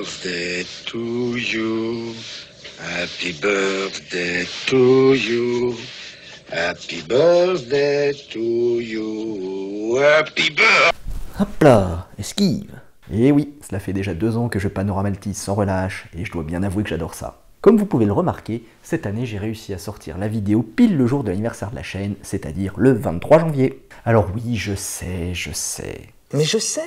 birthday to you. Happy birthday to you. Happy birthday to you. Happy birthday. Hop là, esquive. Et oui, cela fait déjà 2 ans que je panoramaltise sans relâche, et je dois bien avouer que j'adore ça. Comme vous pouvez le remarquer, cette année j'ai réussi à sortir la vidéo pile le jour de l'anniversaire de la chaîne, c'est-à-dire le 23 janvier. Alors oui, je sais. Mais je sais.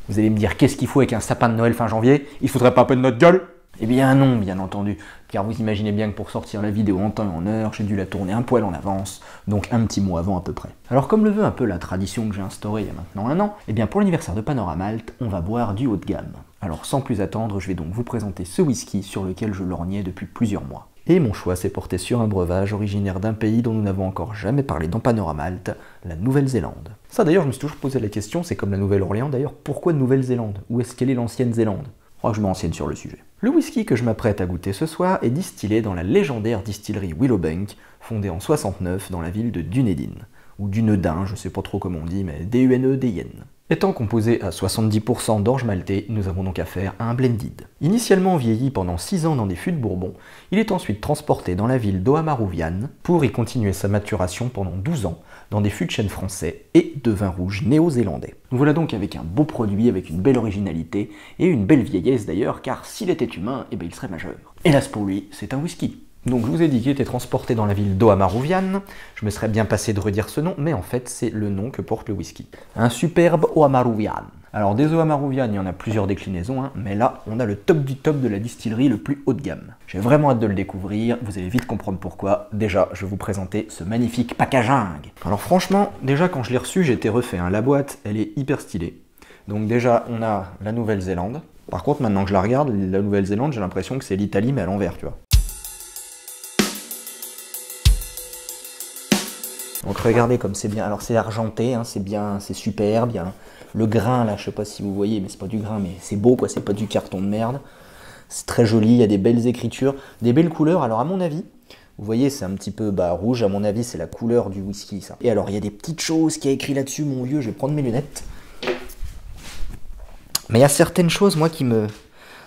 Vous allez me dire, qu'est-ce qu'il faut avec un sapin de Noël fin janvier? Il faudrait pas un peu de notre gueule? Eh bien non, bien entendu, car vous imaginez bien que pour sortir la vidéo en temps et en heure, j'ai dû la tourner un poil en avance, donc un petit mois avant à peu près. Alors comme le veut un peu la tradition que j'ai instaurée il y a maintenant 1 an, eh bien pour l'anniversaire de Panoramalt, on va boire du haut de gamme. Alors sans plus attendre, je vais donc vous présenter ce whisky sur lequel je lorgnais depuis plusieurs mois. Et mon choix s'est porté sur un breuvage originaire d'un pays dont nous n'avons encore jamais parlé dans Panoramalt, la Nouvelle-Zélande. Ça d'ailleurs, je me suis toujours posé la question, c'est comme la Nouvelle-Orléans d'ailleurs, pourquoi Nouvelle-Zélande? Où est-ce qu'elle est l'ancienne Zélande? Je crois que je me renseigne sur le sujet. Le whisky que je m'apprête à goûter ce soir est distillé dans la légendaire distillerie Willowbank, fondée en 69 dans la ville de Dunedin, ou Dunedin, je sais pas trop comment on dit, mais D-U-N-E-D-I-N. Étant composé à 70% d'orge maltais, nous avons donc affaire à un blended. Initialement vieilli pendant 6 ans dans des fûts de Bourbon, il est ensuite transporté dans la ville d'Oamaruvian pour y continuer sa maturation pendant 12 ans dans des fûts de chêne français et de vin rouge néo-zélandais. Nous voilà donc avec un beau produit, avec une belle originalité et une belle vieillesse d'ailleurs, car s'il était humain, eh ben il serait majeur. Hélas pour lui, c'est un whisky. Donc je vous ai dit qu'il était transporté dans la ville d'Oamaruvian, je me serais bien passé de redire ce nom, mais en fait c'est le nom que porte le whisky. Un superbe Oamaruvian. Alors des Oamaruvian, il y en a plusieurs déclinaisons, mais là on a le top du top de la distillerie le plus haut de gamme. J'ai vraiment hâte de le découvrir, vous allez vite comprendre pourquoi. Déjà, je vais vous présenter ce magnifique packaging. Alors franchement, déjà quand je l'ai reçu, j'ai été refait. La boîte, elle est hyper stylée. Donc déjà, on a la Nouvelle-Zélande. Par contre, maintenant que je la regarde, la Nouvelle-Zélande, j'ai l'impression que c'est l'Italie, mais à l'envers, tu vois. Donc regardez comme c'est bien, alors c'est argenté, c'est bien, c'est super bien. Le grain là, je sais pas si vous voyez, mais c'est pas du grain, mais c'est beau quoi, c'est pas du carton de merde. C'est très joli, il y a des belles écritures, des belles couleurs. Alors à mon avis, vous voyez c'est un petit peu rouge, à mon avis c'est la couleur du whisky ça. Et alors il y a des petites choses qui a écrit là-dessus, mon vieux, je vais prendre mes lunettes. Mais il y a certaines choses moi qui me...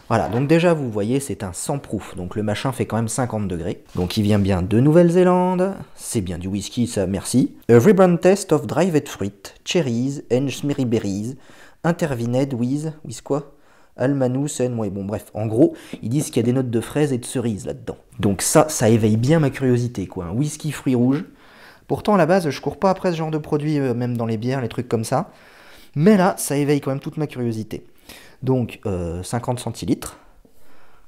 Voilà, donc déjà vous voyez c'est un 100 proof, donc le machin fait quand même 50 degrés. Donc il vient bien de Nouvelle-Zélande, c'est bien du whisky ça, merci. A vibrant taste of dried fruit, cherries and smeary berries, intervined with quoi? Almanus and... ouais bon bref, en gros, ils disent qu'il y a des notes de fraises et de cerises là-dedans. Donc ça éveille bien ma curiosité quoi, un whisky fruits rouges. Pourtant à la base je cours pas après ce genre de produit, même dans les bières, les trucs comme ça. Mais là, ça éveille quand même toute ma curiosité. Donc 50 centilitres,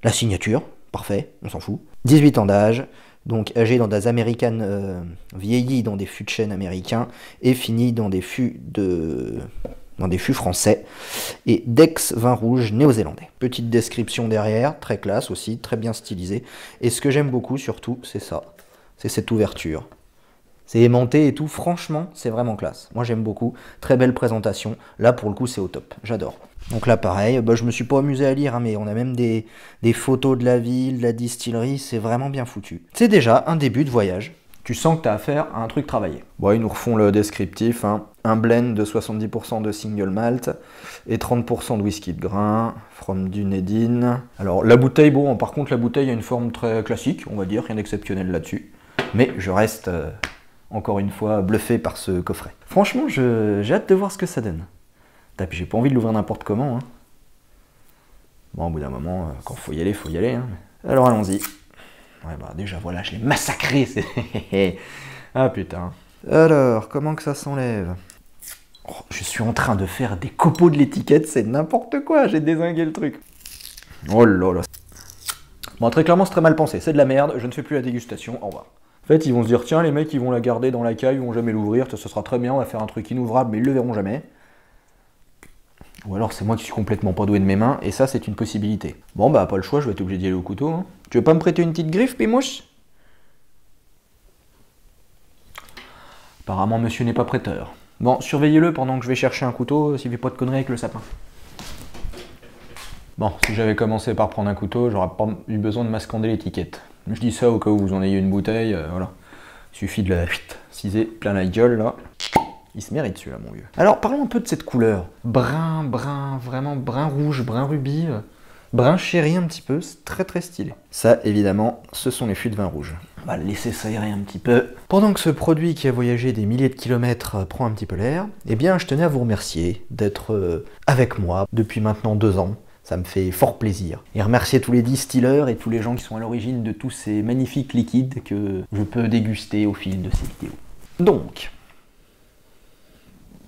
la signature, parfait, on s'en fout. 18 ans d'âge, donc âgé dans des américaines, vieilli dans des fûts de chêne américains et fini dans des fûts français et d'ex vin rouge néo-zélandais. Petite description derrière, très classe aussi, très bien stylisé. Et ce que j'aime beaucoup surtout, c'est ça, c'est cette ouverture. C'est aimanté et tout, franchement, c'est vraiment classe. Moi j'aime beaucoup, très belle présentation. Là pour le coup c'est au top, j'adore. Donc là pareil, je me suis pas amusé à lire, mais on a même des photos de la ville, de la distillerie, c'est vraiment bien foutu. C'est déjà un début de voyage. Tu sens que tu as affaire à un truc travaillé. Bon, ils nous refont le descriptif, un blend de 70% de single malt et 30% de whisky de grain, from Dunedin. Alors la bouteille, bon par contre la bouteille a une forme très classique, on va dire, rien d'exceptionnel là-dessus. Mais je reste... encore une fois, bluffé par ce coffret. Franchement, j'ai hâte de voir ce que ça donne. Puis j'ai pas envie de l'ouvrir n'importe comment. Bon, au bout d'un moment, quand faut y aller, faut y aller. Alors allons-y. Ouais, déjà, voilà, je l'ai massacré. Ah putain. Alors, comment que ça s'enlève? Oh, je suis en train de faire des copeaux de l'étiquette, c'est n'importe quoi, j'ai dézingué le truc. Oh là là. Bon, très clairement, c'est très mal pensé. C'est de la merde, je ne fais plus la dégustation, au revoir. En fait, ils vont se dire, tiens, les mecs, ils vont la garder dans la caille, ils vont jamais l'ouvrir, ça sera très bien, on va faire un truc inouvrable, mais ils le verront jamais. Ou alors, c'est moi qui suis complètement pas doué de mes mains, et ça, c'est une possibilité. Bon, pas le choix, je vais être obligé d'y aller au couteau. Tu veux pas me prêter une petite griffe, Pimouche? Apparemment, monsieur n'est pas prêteur. Bon, surveillez-le pendant que je vais chercher un couteau, s'il fait pas de conneries avec le sapin. Bon, si j'avais commencé par prendre un couteau, j'aurais pas eu besoin de mascander l'étiquette. Je dis ça au cas où vous en ayez une bouteille, voilà. Il suffit de la ciser plein la gueule, là. Il se mérite celui-là, mon vieux. Alors, parlons un peu de cette couleur. Brun, vraiment brun rouge, brun rubis, brun chéri un petit peu, c'est très très stylé. Ça, évidemment, ce sont les fûts de vin rouge. On va le laisser s'aérer un petit peu. Pendant que ce produit qui a voyagé des milliers de kilomètres prend un petit peu l'air, eh bien, je tenais à vous remercier d'être avec moi depuis maintenant 2 ans. Ça me fait fort plaisir. Et remercier tous les distilleurs et tous les gens qui sont à l'origine de tous ces magnifiques liquides que je peux déguster au fil de ces vidéos. Donc...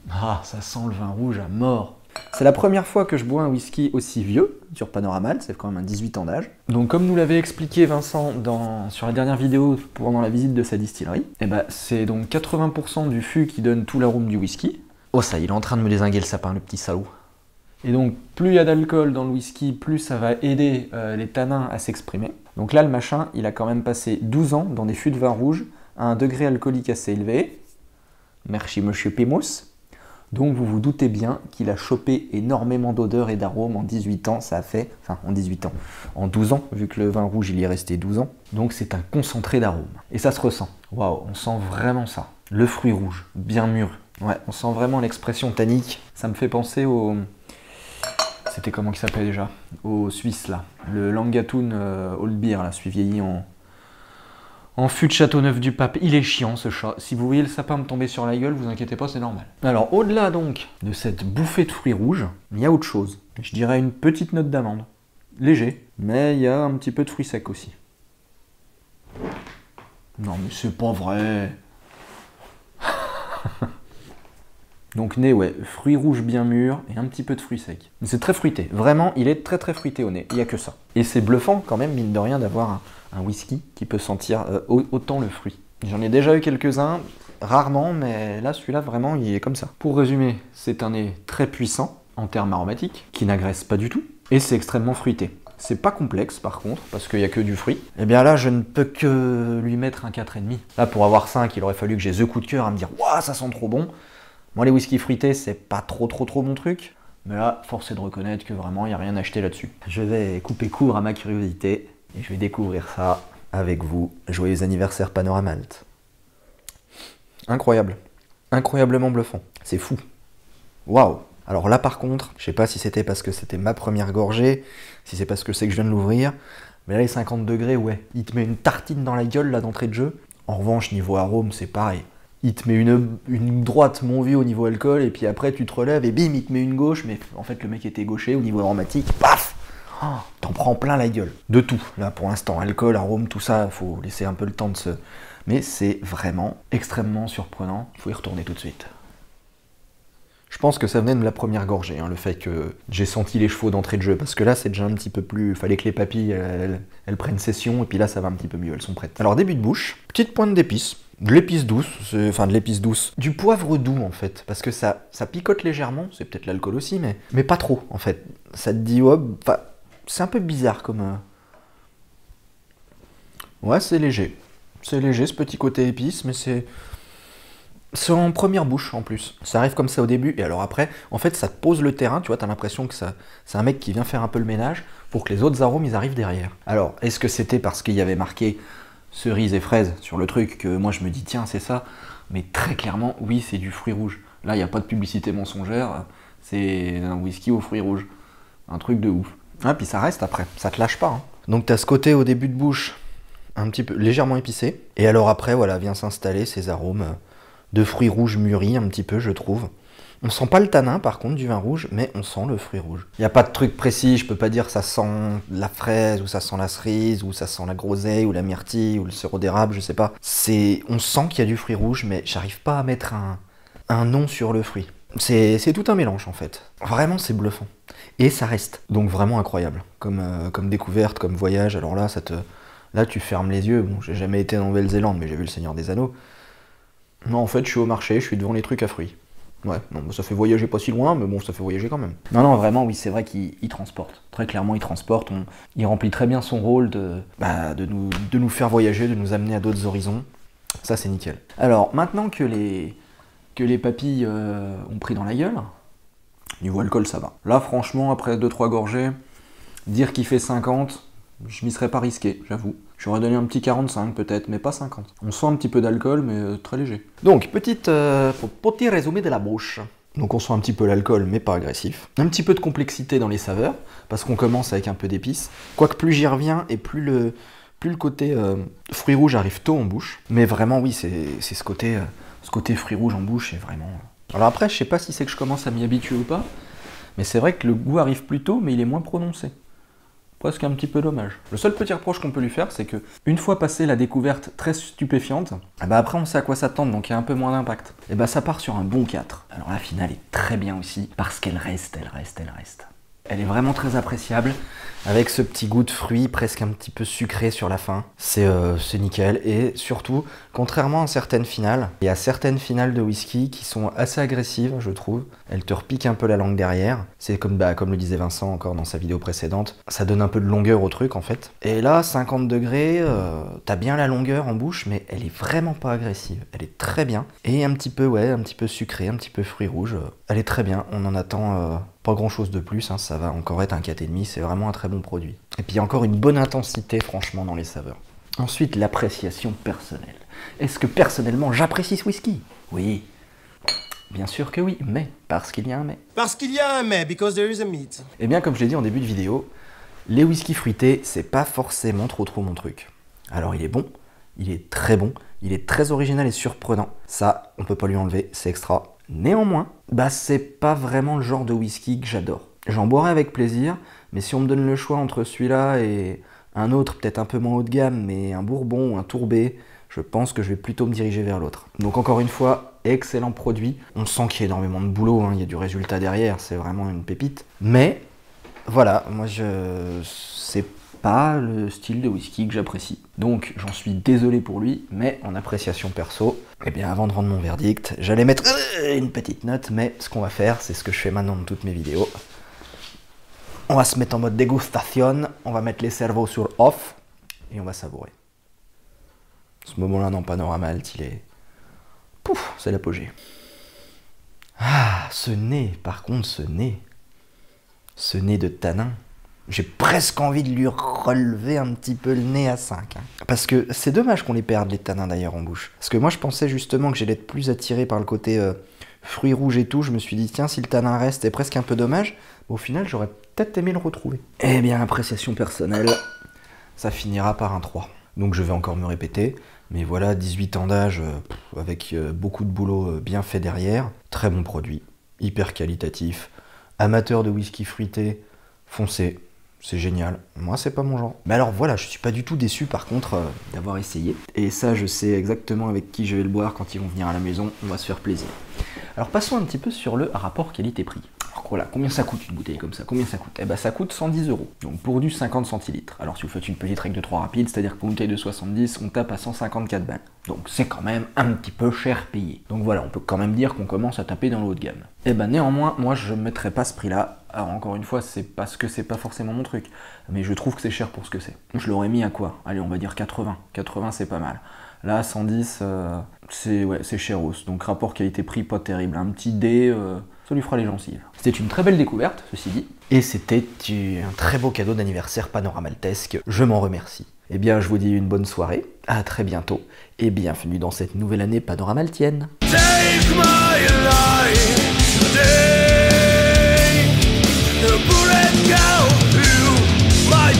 Ah, ça sent le vin rouge à mort. C'est la première fois que je bois un whisky aussi vieux sur Panoramalt, c'est quand même un 18 ans d'âge. Donc comme nous l'avait expliqué Vincent sur la dernière vidéo pendant la visite de sa distillerie, eh ben, c'est donc 80% du fût qui donne tout l'arôme du whisky. Oh ça, il est en train de me dézinguer le sapin, le petit salaud. Et donc plus il y a d'alcool dans le whisky, plus ça va aider les tanins à s'exprimer. Donc là le machin, il a quand même passé 12 ans dans des fûts de vin rouge à un degré alcoolique assez élevé. Merci monsieur Pimous. Donc vous vous doutez bien qu'il a chopé énormément d'odeurs et d'arômes en 18 ans, ça a fait, enfin en 18 ans, en 12 ans, vu que le vin rouge il y est resté 12 ans. Donc c'est un concentré d'arômes. Et ça se ressent. Waouh, on sent vraiment ça. Le fruit rouge, bien mûr. Ouais, on sent vraiment l'expression tannique. Ça me fait penser au... C'était comment qu'il s'appelait déjà? Au Suisse là. Le Langatoon Old Beer là, celui vieilli en fût de Châteauneuf-du-Pape. Il est chiant ce chat. Si vous voyez le sapin me tomber sur la gueule, vous inquiétez pas, c'est normal. Alors au-delà donc de cette bouffée de fruits rouges, il y a autre chose. Je dirais une petite note d'amande. Léger, mais il y a un petit peu de fruits secs aussi. Non mais c'est pas vrai. Donc nez, ouais, fruits rouges bien mûrs et un petit peu de fruits secs. C'est très fruité, vraiment, il est très très fruité au nez, il n'y a que ça. Et c'est bluffant quand même, mine de rien, d'avoir un whisky qui peut sentir autant le fruit. J'en ai déjà eu quelques-uns, rarement, mais là celui-là vraiment il est comme ça. Pour résumer, c'est un nez très puissant en termes aromatiques, qui n'agresse pas du tout, et c'est extrêmement fruité. C'est pas complexe par contre, parce qu'il n'y a que du fruit. Et bien là, je ne peux que lui mettre un 4,5. Là, pour avoir 5, il aurait fallu que j'ai the coup de cœur à me dire « Waouh, ça sent trop bon !» Moi, les whisky fruités, c'est pas trop mon truc. Mais là, force est de reconnaître que vraiment, il n'y a rien à acheter là-dessus. Je vais couper court à ma curiosité et je vais découvrir ça avec vous. Joyeux anniversaire Panoramalt. Incroyable. Incroyablement bluffant. C'est fou. Waouh. Alors là, par contre, je sais pas si c'était parce que c'était ma première gorgée, si c'est parce que c'est que je viens de l'ouvrir, mais là, les 50 degrés, ouais. Il te met une tartine dans la gueule, là, d'entrée de jeu. En revanche, niveau arôme, c'est pareil. Il te met une droite, mon vieux, au niveau alcool, et puis après tu te relèves et bim, il te met une gauche, mais en fait le mec était gaucher au niveau aromatique, paf, oh, t'en prends plein la gueule. De tout, là pour l'instant, alcool, arôme, tout ça, faut laisser un peu le temps de se... Mais c'est vraiment extrêmement surprenant, il faut y retourner tout de suite. Je pense que ça venait de la première gorgée, hein, le fait que j'ai senti les chevaux d'entrée de jeu, parce que là c'est déjà un petit peu plus... Fallait que les papilles, elles prennent session, et puis là ça va un petit peu mieux, elles sont prêtes. Alors début de bouche, petite pointe d'épices. De l'épice douce, enfin de l'épice douce. Du poivre doux en fait, parce que ça picote légèrement, c'est peut-être l'alcool aussi, mais pas trop en fait. Ça te dit, ouais, c'est un peu bizarre comme... Ouais, c'est léger. C'est léger ce petit côté épice, mais c'est en première bouche en plus. Ça arrive comme ça au début, et alors après, en fait ça te pose le terrain, tu vois, t'as l'impression que c'est un mec qui vient faire un peu le ménage pour que les autres arômes ils arrivent derrière. Alors, est-ce que c'était parce qu'il y avait marqué cerises et fraises sur le truc que moi je me dis tiens c'est ça, mais très clairement oui c'est du fruit rouge. Là il n'y a pas de publicité mensongère, c'est un whisky aux fruits rouges, un truc de ouf. Ah puis ça reste après, ça te lâche pas. Hein. Donc t'as ce côté au début de bouche un petit peu légèrement épicé, et alors après voilà vient s'installer ces arômes de fruits rouges mûris un petit peu je trouve. On sent pas le tanin par contre du vin rouge, mais on sent le fruit rouge. Il n'y a pas de truc précis, je peux pas dire ça sent la fraise, ou ça sent la cerise, ou ça sent la groseille, ou la myrtille, ou le sirop d'érable, je sais pas. On sent qu'il y a du fruit rouge, mais j'arrive pas à mettre un nom sur le fruit. C'est tout un mélange en fait. Vraiment c'est bluffant. Et ça reste. Donc vraiment incroyable. Comme découverte, comme voyage, alors là, là tu fermes les yeux. Bon, j'ai jamais été en Nouvelle-Zélande, mais j'ai vu le Seigneur des Anneaux. Non, en fait, je suis au marché, je suis devant les trucs à fruits. Ouais, non, ça fait voyager pas si loin, mais bon, ça fait voyager quand même. Non, vraiment, oui, c'est vrai qu'il transporte. Très clairement, il transporte. Il remplit très bien son rôle de nous faire voyager, de nous amener à d'autres horizons. Ça, c'est nickel. Alors, maintenant que les papilles ont pris dans la gueule, niveau alcool, ça va. Là, franchement, après 2-3 gorgées, dire qu'il fait 50, Je m'y serais pas risqué, j'avoue. J'aurais donné un petit 45 peut-être, mais pas 50. On sent un petit peu d'alcool, mais très léger. Donc, petit résumé de la bouche. Donc on sent un petit peu l'alcool, mais pas agressif. Un petit peu de complexité dans les saveurs, parce qu'on commence avec un peu d'épices. Quoique plus j'y reviens, et plus le côté fruits rouges arrive tôt en bouche. Mais vraiment, oui, c'est ce côté fruits rouges en bouche, c'est vraiment... Alors après, je sais pas si c'est que je commence à m'y habituer ou pas, mais c'est vrai que le goût arrive plus tôt, mais il est moins prononcé. Presque un petit peu dommage. Le seul petit reproche qu'on peut lui faire, c'est que une fois passé la découverte très stupéfiante, après on sait à quoi s'attendre, donc il y a un peu moins d'impact. Et ça part sur un bon 4. Alors la finale est très bien aussi, parce qu'elle reste. Elle est vraiment très appréciable, avec ce petit goût de fruits presque un petit peu sucré sur la fin. C'est nickel, et surtout, contrairement à certaines finales, il y a certaines finales de whisky qui sont assez agressives, je trouve. Elles te repiquent un peu la langue derrière. C'est comme le disait Vincent encore dans sa vidéo précédente, ça donne un peu de longueur au truc en fait. Et là, 50 degrés, t'as bien la longueur en bouche, mais elle est vraiment pas agressive. Elle est très bien, et un petit peu sucré, un petit peu fruits rouges. Elle est très bien, on en attend... pas grand chose de plus, hein, ça va encore être un 4,5, c'est vraiment un très bon produit. Et puis encore une bonne intensité franchement dans les saveurs. Ensuite, l'appréciation personnelle. Est-ce que personnellement j'apprécie ce whisky? Oui. Bien sûr que oui, mais parce qu'il y a un mais. Parce qu'il y a un mais, because there is a meat. Eh bien comme je l'ai dit en début de vidéo, les whiskies fruités, c'est pas forcément trop mon truc. Alors il est bon, il est très bon, il est très original et surprenant. Ça, on peut pas lui enlever, c'est extra. Néanmoins, c'est pas vraiment le genre de whisky que j'adore. J'en boirais avec plaisir, mais si on me donne le choix entre celui-là et un autre peut-être un peu moins haut de gamme, mais un bourbon ou un tourbé, je pense que je vais plutôt me diriger vers l'autre. Donc encore une fois, excellent produit. On sent qu'il y a énormément de boulot, hein, il y a du résultat derrière, c'est vraiment une pépite. Mais voilà, moi c'est pas le style de whisky que j'apprécie. Donc j'en suis désolé pour lui, mais en appréciation perso, avant de rendre mon verdict, j'allais mettre une petite note, mais ce qu'on va faire, c'est ce que je fais maintenant dans toutes mes vidéos. On va se mettre en mode dégustation, on va mettre les cerveaux sur off, et on va savourer. Ce moment-là dans Panorama Alt, il est... Pouf, c'est l'apogée. Ah, ce nez, par contre, ce nez de tanin. J'ai presque envie de lui relever un petit peu le nez à 5. Hein. Parce que c'est dommage qu'on les perde, les tanins d'ailleurs, en bouche. Parce que moi, je pensais justement que j'allais être plus attiré par le côté fruits rouges et tout. Je me suis dit, tiens, si le tanin reste, c'est presque un peu dommage. Au final, j'aurais peut-être aimé le retrouver. Eh bien, appréciation personnelle, ça finira par un 3. Donc je vais encore me répéter. Mais voilà, 18 ans d'âge, avec beaucoup de boulot bien fait derrière. Très bon produit, hyper qualitatif. Amateur de whisky fruité, foncez. C'est génial. Moi, c'est pas mon genre. Mais alors voilà, je suis pas du tout déçu par contre d'avoir essayé. Et ça, je sais exactement avec qui je vais le boire quand ils vont venir à la maison. On va se faire plaisir. Alors passons un petit peu sur le rapport qualité-prix. Alors voilà, combien ça coûte une bouteille comme ça? Combien ça coûte? Ça coûte 110 €. Donc pour du 50 centilitres. Alors si vous faites une petite règle de 3 rapide, c'est-à-dire que pour une bouteille de 70, on tape à 154 balles. Donc c'est quand même un petit peu cher payé. Donc voilà, on peut quand même dire qu'on commence à taper dans le haut de gamme. Néanmoins, moi je ne mettrais pas ce prix-là. Alors encore une fois, c'est parce que c'est pas forcément mon truc. Mais je trouve que c'est cher pour ce que c'est. Je l'aurais mis à quoi? Allez, on va dire 80. 80 c'est pas mal. Là, 110, c'est chéros. Donc rapport qualité-prix pas terrible. Un petit D, ça lui fera les gencives. C'était une très belle découverte, ceci dit. Et c'était un très beau cadeau d'anniversaire panoramaltesque. Je m'en remercie. Eh bien, je vous dis une bonne soirée. À très bientôt. Et bienvenue dans cette nouvelle année panoramaltienne. Take my life today. The bullet go through my